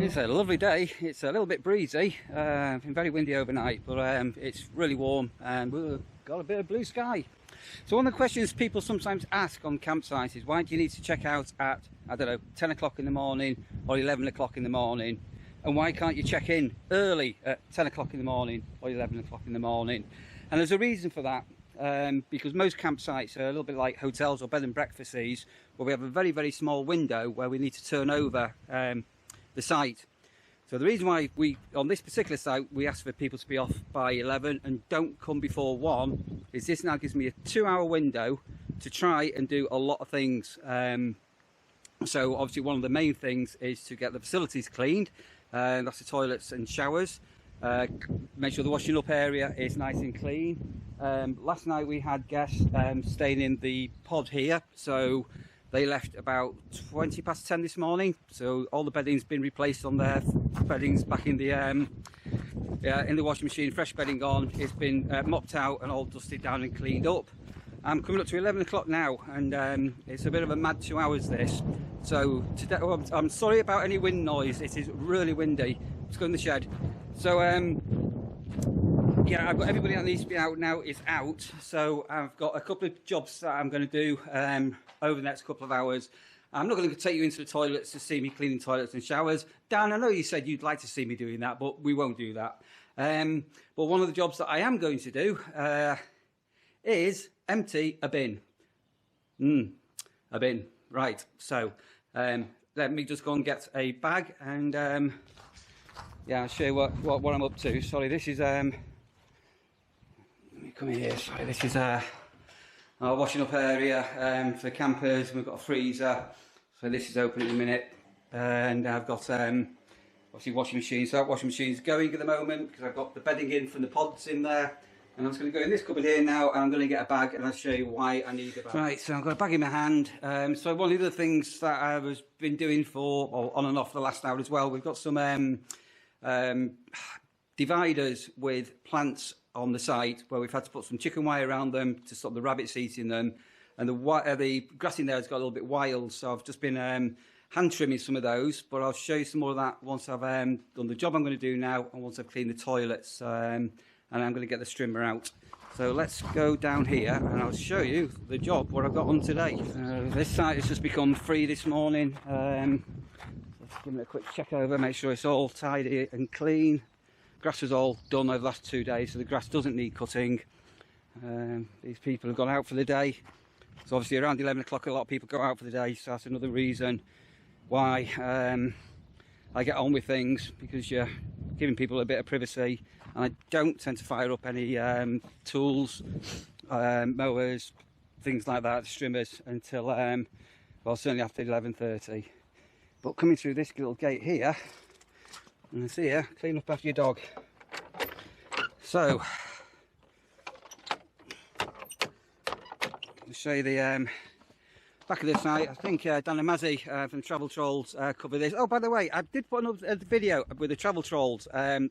It's a lovely day. It's a little bit breezy, been very windy overnight, but it's really warm and we've got a bit of blue sky. So one of the questions people sometimes ask on campsites is, why do you need to check out at, I don't know, 10 o'clock in the morning or 11 o'clock in the morning? And why can't you check in early at 10 o'clock in the morning or 11 o'clock in the morning? And there's a reason for that. Because most campsites are a little bit like hotels or bed and breakfasts, where we have a very, very small window where we need to turn over the site. So the reason why on this particular site, we ask for people to be off by 11 and don't come before 1 is this now gives me a 2-hour window to try and do a lot of things. So obviously one of the main things is to get the facilities cleaned. That's the toilets and showers. Make sure the washing up area is nice and clean. Last night we had guests staying in the pod here, so they left about 20 past 10 this morning. So all the bedding's been replaced on their beddings back in the washing machine. Fresh bedding on. It's been mopped out and all dusted down and cleaned up. I'm coming up to 11 o'clock now, and it's a bit of a mad 2 hours this. So today, I'm sorry about any wind noise. It is really windy. Let's go in the shed. So yeah, I've got everybody that needs to be out now is out. So I've got a couple of jobs that I'm going to do over the next couple of hours. I'm not going to take you into the toilets to see me cleaning toilets and showers. Dan, I know you said you'd like to see me doing that, but we won't do that. But one of the jobs that I am going to do is empty a bin. A bin, right. So let me just go and get a bag and yeah, I'll show you what I'm up to. Sorry, this is let me come in here. Sorry, this is our washing up area for campers. We've got a freezer, so this is open at the minute, and I've got obviously washing machine. So that washing machine's going at the moment because I've got the bedding in from the pods in there, and I'm just going to go in this cupboard here now, and I'm going to get a bag, and I'll show you why I need a bag. Right, so I've got a bag in my hand. So one of the other things that I've been doing for on and off the last hour as well, we've got some dividers with plants on the site where we've had to put some chicken wire around them to stop the rabbits eating them, and the grass in there has got a little bit wild, so I've just been hand trimming some of those, but I'll show you some more of that once I've done the job I'm going to do now, and once I've cleaned the toilets, and I'm going to get the strimmer out. So let's go down here and I'll show you the job what I've got on today. This site has just become free this morning. Let's give it a quick check over, make sure it's all tidy and clean. Grass was all done over the last 2 days, so the grass doesn't need cutting. These people have gone out for the day. So obviously around 11 o'clock a lot of people go out for the day, so that's another reason why I get on with things, because you're giving people a bit of privacy, and I don't tend to fire up any tools, mowers, things like that, strimmers, until well, certainly after 11:30. But coming through this little gate here, and see here, clean up after your dog. So I'll show you the back of the site. I think Dan and Mazzy from Travel Trolls covered this. Oh, by the way, I did put another video with the Travel Trolls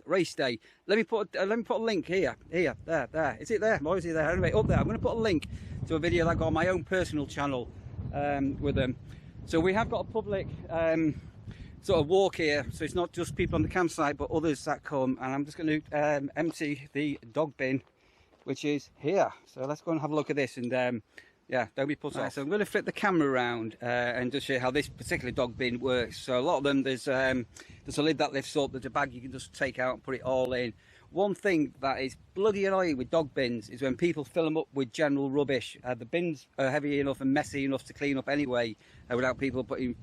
race day. Let me put a link here, there. Is it there? Or is it there? Anyway, up there. I'm going to put a link to a video that I got on my own personal channel with them. So we have got a public sort of walk here, so it's not just people on the campsite but others that come, and I'm just going to empty the dog bin, which is here. So let's go and have a look at this, and yeah, don't be put off. So I'm going to flip the camera around and just show you how this particular dog bin works. So a lot of them, there's a lid that lifts up, there's a bag you can just take out and put it all in. One thing that is bloody annoying with dog bins is when people fill them up with general rubbish. The bins are heavy enough and messy enough to clean up anyway, without people putting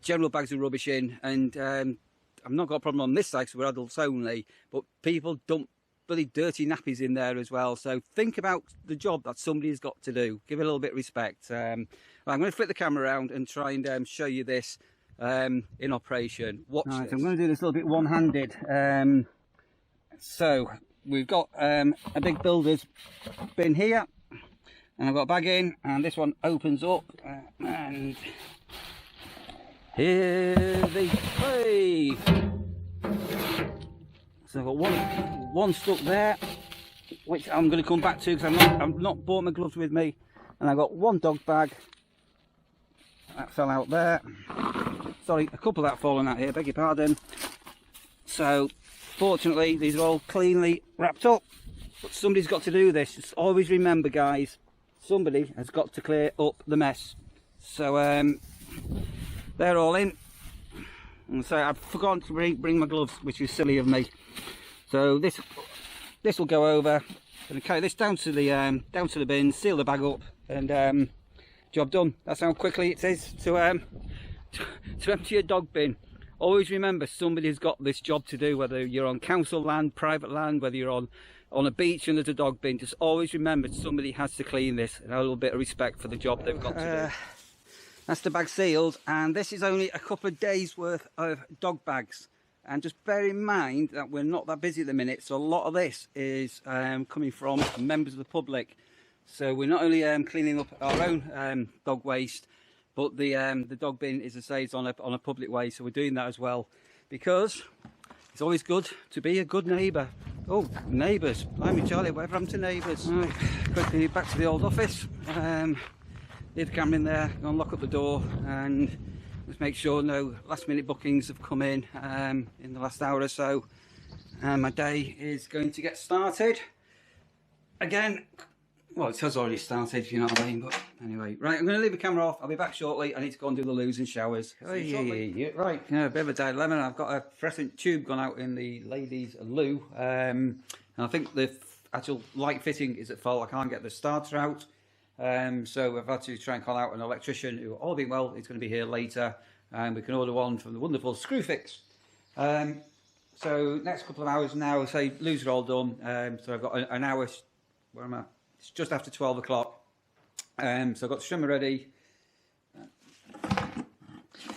general bags of rubbish in. And I've not got a problem on this side because we're adults only, but people dump bloody dirty nappies in there as well. So think about the job that somebody's got to do. Give it a little bit of respect. I'm going to flip the camera around and try and show you this in operation. Watch this. I'm going to do this a little bit one-handed. So we've got a big builder's bin here, and I've got a bag in, and this one opens up, and here they go. So I've got one stuck there, which I'm going to come back to because I've not brought my gloves with me, and I've got one dog bag that fell out there. sorry, a couple that have fallen out here, beg your pardon. So fortunately these are all cleanly wrapped up, but somebody's got to do this. Just always remember, guys, somebody has got to clear up the mess. So they're all in, and so I've forgotten to bring my gloves, which is silly of me. So this will go over. I'm going to carry this down to the bin, seal the bag up, and job done. That's how quickly it is to empty a dog bin. Always remember, somebody's got this job to do, whether you're on council land, private land, whether you're on a beach and there's a dog bin. Just always remember, somebody has to clean this, and a little bit of respect for the job they've got to do. That's the bag sealed, and this is only a couple of days worth of dog bags. And just bear in mind that we're not that busy at the minute, so a lot of this is coming from members of the public. So we're not only cleaning up our own dog waste, but the dog bin, as I say, is on a public way. So we're doing that as well, because it's always good to be a good neighbour. Oh, neighbours! Blimey, Charlie, whatever happened to neighbours? Right, quickly back to the old office. Leave the camera in there, go and lock up the door, and just make sure no last minute bookings have come in the last hour or so. And my day is going to get started again. Well, it has already started, if you know what I mean, but anyway. Right, I'm going to leave the camera off. I'll be back shortly. I need to go and do the loos and showers. Right, yeah, a bit of a dilemma. I've got a fluorescent tube gone out in the ladies' loo, and I think the actual light fitting is at fault. I can't get the starter out. So I've had to try and call out an electrician who, all being well, is going to be here later, and we can order one from the wonderful Screwfix. So next couple of hours now, say loos are all done. So I've got an hour. Where am I? It's just after 12 o'clock. So I've got the trimmer ready.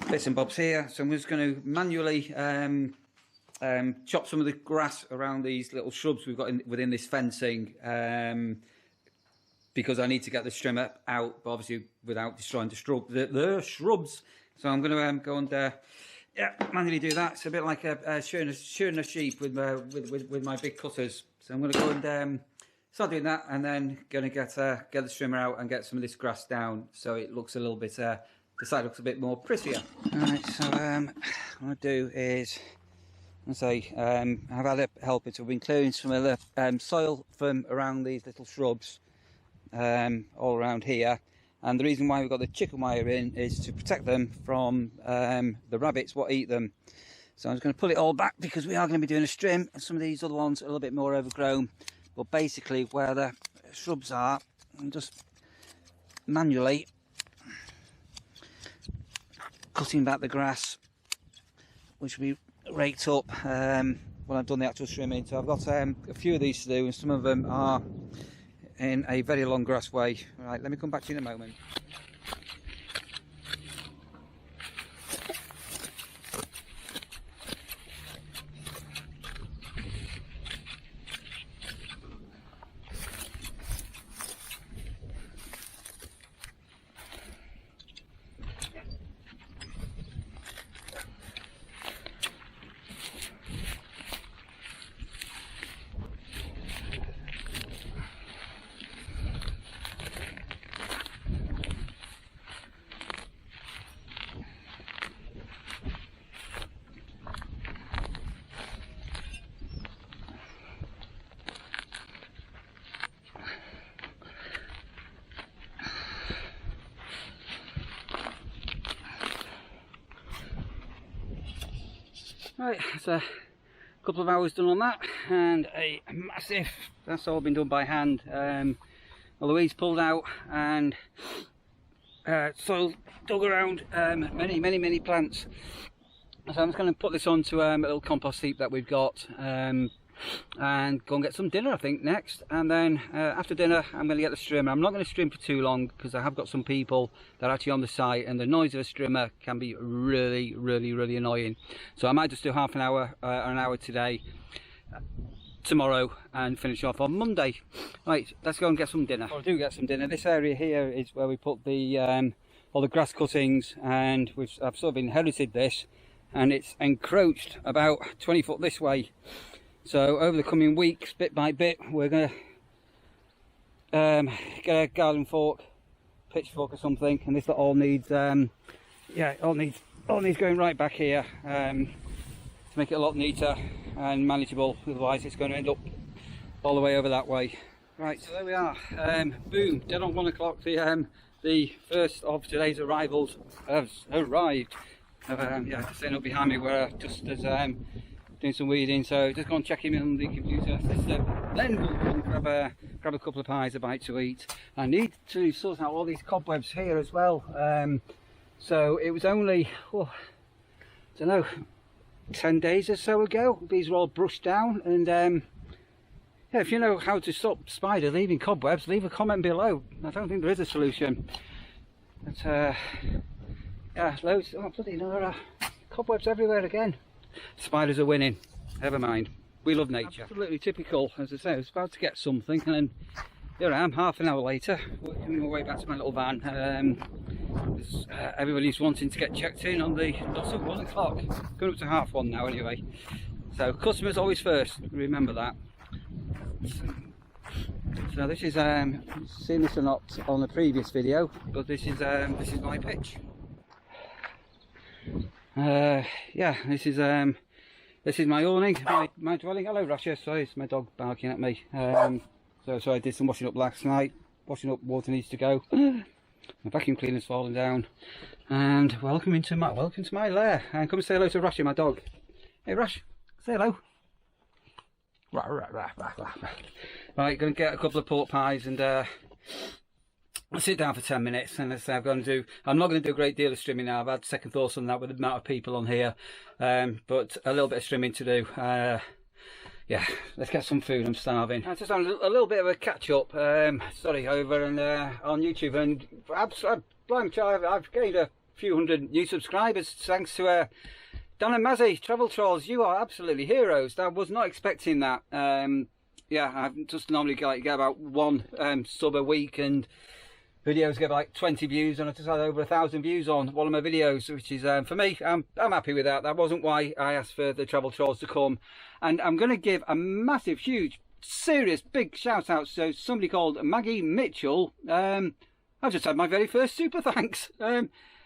Bits and bobs here. So I'm just going to manually chop some of the grass around these little shrubs we've got within this fencing. Because I need to get the trimmer out, but obviously without destroying the shrubs. So I'm going to go and manually do that. It's a bit like shearing a sheep with my big cutters. So I'm going to go and start doing that, and then going to get the trimmer out and get some of this grass down, so it looks a little bit the side looks a bit more prettier. Alright, so what I'm going to do is, I've had a helper, so I've been clearing some of the soil from around these little shrubs. All around here, and the reason why we've got the chicken wire in is to protect them from the rabbits what eat them. So I'm just going to pull it all back, because we are going to be doing a trim, and some of these other ones are a little bit more overgrown, but basically where the shrubs are, I'm just manually cutting back the grass, which will be raked up when I've done the actual trimming. So I've got a few of these to do, and some of them are in a very long grass way. Right, let me come back to you in a moment. Right, that's a couple of hours done on that, and a massive, that's all been done by hand. Louise pulled out and soil dug around many plants. So I'm just going to put this onto a little compost heap that we've got, and go and get some dinner, I think, next. And then after dinner I'm going to get the strimmer. I'm not going to strim for too long, because I have got some people that are actually on the site, and the noise of a strimmer can be really annoying. So I might just do half an hour or an hour today, tomorrow, and finish off on Monday. Right, let's go and get some dinner. I do get some dinner. This area here is where we put the all the grass cuttings, and I've sort of inherited this, and it's encroached about 20 foot this way. So over the coming weeks, bit by bit, we're going to get a garden fork, pitchfork or something, and this all needs, yeah, it all needs all needs going right back here to make it a lot neater and manageable, otherwise it's going to end up all the way over that way. Right, so there we are. Boom, dead on 1 o'clock. The first of today's arrivals has arrived. Yeah, just sitting up behind me where just as doing some weeding, so just go and check him in on the computer system. Then we'll go and grab a couple of pies, a bite to eat. I need to sort out all these cobwebs here as well. So it was only, I don't know, 10 days or so ago. These were all brushed down, and yeah, if you know how to stop spiders leaving cobwebs, leave a comment below. I don't think there is a solution. But yeah, loads. Oh bloody no, there are cobwebs everywhere again. Spiders are winning. Never mind. We love nature. Absolutely typical. As I say, I was about to get something, and then here I am, half an hour later, working my way back to my little van. Everybody's wanting to get checked in on the dot of 1 o'clock. Going up to half 1 now, anyway. So customers always first. Remember that. So this is seen this or not on the previous video, but this is my pitch. Yeah, this is my awning, my dwelling. Hello Rasha, sorry, it's my dog barking at me. So I did some washing up last night. Washing up, water needs to go. My vacuum cleaner's fallen down. And welcome to my lair. And come and say hello to Rasha, my dog. Hey Rash, say hello. Right, going to get a couple of pork pies and I'll sit down for 10 minutes, and as I'm not going to do a great deal of streaming now. I've had second thoughts on that with the amount of people on here, but a little bit of streaming to do. Yeah, let's get some food, I'm starving. I just had a little bit of a catch up, sorry, over and, on YouTube, and I've gained a few hundred new subscribers thanks to Dan and Mazzy, Travel Trolls. You are absolutely heroes. I was not expecting that. Yeah, I just normally get about 1 sub a week, and videos get like 20 views, and I just had over 1,000 views on one of my videos, which is for me, I'm happy with that. That wasn't why I asked for the Travel Trolls to come, and I'm going to give a massive, huge, serious, big shout out to somebody called Maggie Mitchell. I've just had my very first super thanks.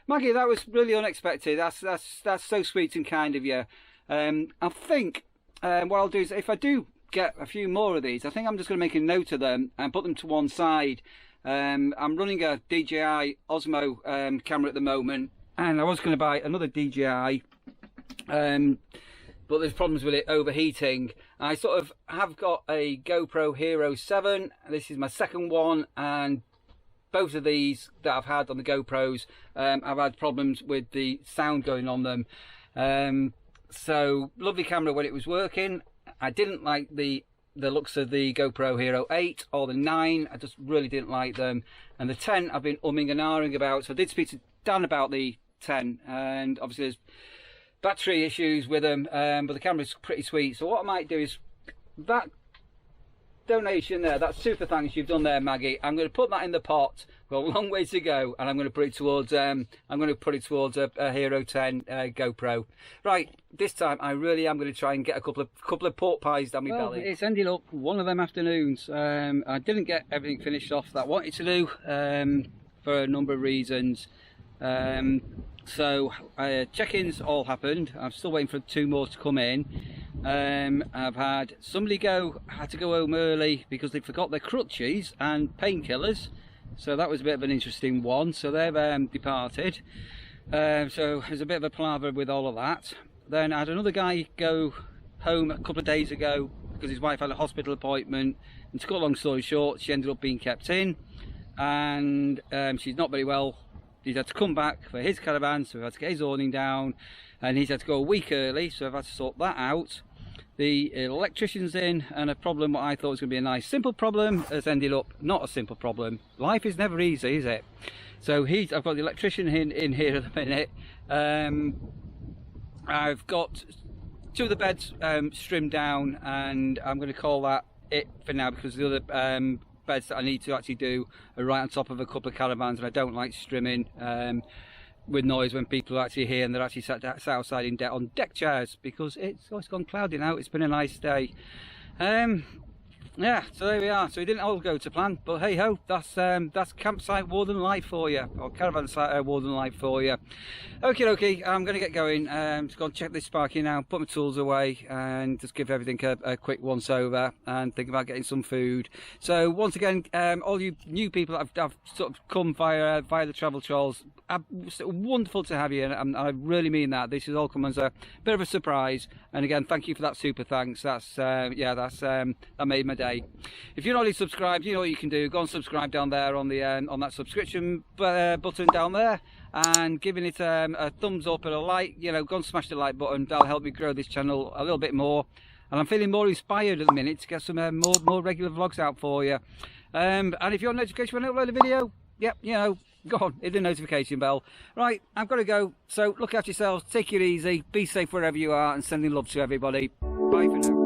Maggie, that was really unexpected. That's so sweet and kind of you. I think what I'll do is, if I do get a few more of these, I think I'm just going to make a note of them and put them to one side. I'm running a DJI Osmo camera at the moment, and I was going to buy another DJI, but there's problems with it overheating. I sort of have got a GoPro Hero 7. This is my second one, and both of these that I've had on the GoPros, I've had problems with the sound going on them. So lovely camera when it was working. I didn't like the looks of the GoPro Hero 8 or the 9. I just really didn't like them. And the 10 I've been umming and ahhing about. So I did speak to Dan about the 10, and obviously there's battery issues with them, but the camera's pretty sweet. So what I might do is, that donation there, that super thanks you've done there, Maggie, I'm going to put that in the pot. We've got a long way to go, and I'm going to put it towards a Hero 10 GoPro. Right, this time I really am going to try and get a couple of pork pies down my belly. It's ended up one of them afternoons. I didn't get everything finished off that I wanted to do for a number of reasons. So check-ins all happened. I'm still waiting for 2 more to come in. I've had somebody had to go home early because they forgot their crutches and painkillers, so that was a bit of an interesting one. So they've departed. So there's a bit of a palaver with all of that. Then I had another guy go home a couple of days ago because his wife had a hospital appointment, and to cut a long story short, she ended up being kept in, and she's not very well. He's had to come back for his caravan, so we've had to get his awning down, and he's had to go a week early, so I've had to sort that out. The electrician's in, and a problem what I thought was going to be a nice simple problem has ended up not a simple problem. Life is never easy, is it? So I've got the electrician in here at the minute. I've got 2 of the beds trimmed down, and I'm going to call that it for now, because the other beds that I need to actually do are right on top of a couple of caravans, and I don't like strimming with noise when people are actually here and they're actually sat outside on deck chairs, because it's gone cloudy now. It's been a nice day. Yeah, so there we are. So it didn't all go to plan, but hey ho, that's campsite warden life for you, or caravan site warden life for you. Okay, I'm going to get going. Just go and check this sparky now, put my tools away, and just give everything a quick once over, and think about getting some food. So once again, all you new people that have sort of come via the travel trolls, wonderful to have you, and I really mean that. This has all come as a bit of a surprise, and again, thank you for that super thanks. That made my day. If you're not already subscribed, you know what you can do. Go and subscribe down there on the on that subscription button down there, and giving it a thumbs up and a like. You know, go and smash the like button. That'll help me grow this channel a little bit more. And I'm feeling more inspired at the minute to get some more regular vlogs out for you. And if you're on notification when I upload a video, yep, you know, go on, hit the notification bell. Right, I've got to go. So look after yourselves, take it easy, be safe wherever you are, and sending love to everybody. Bye for now.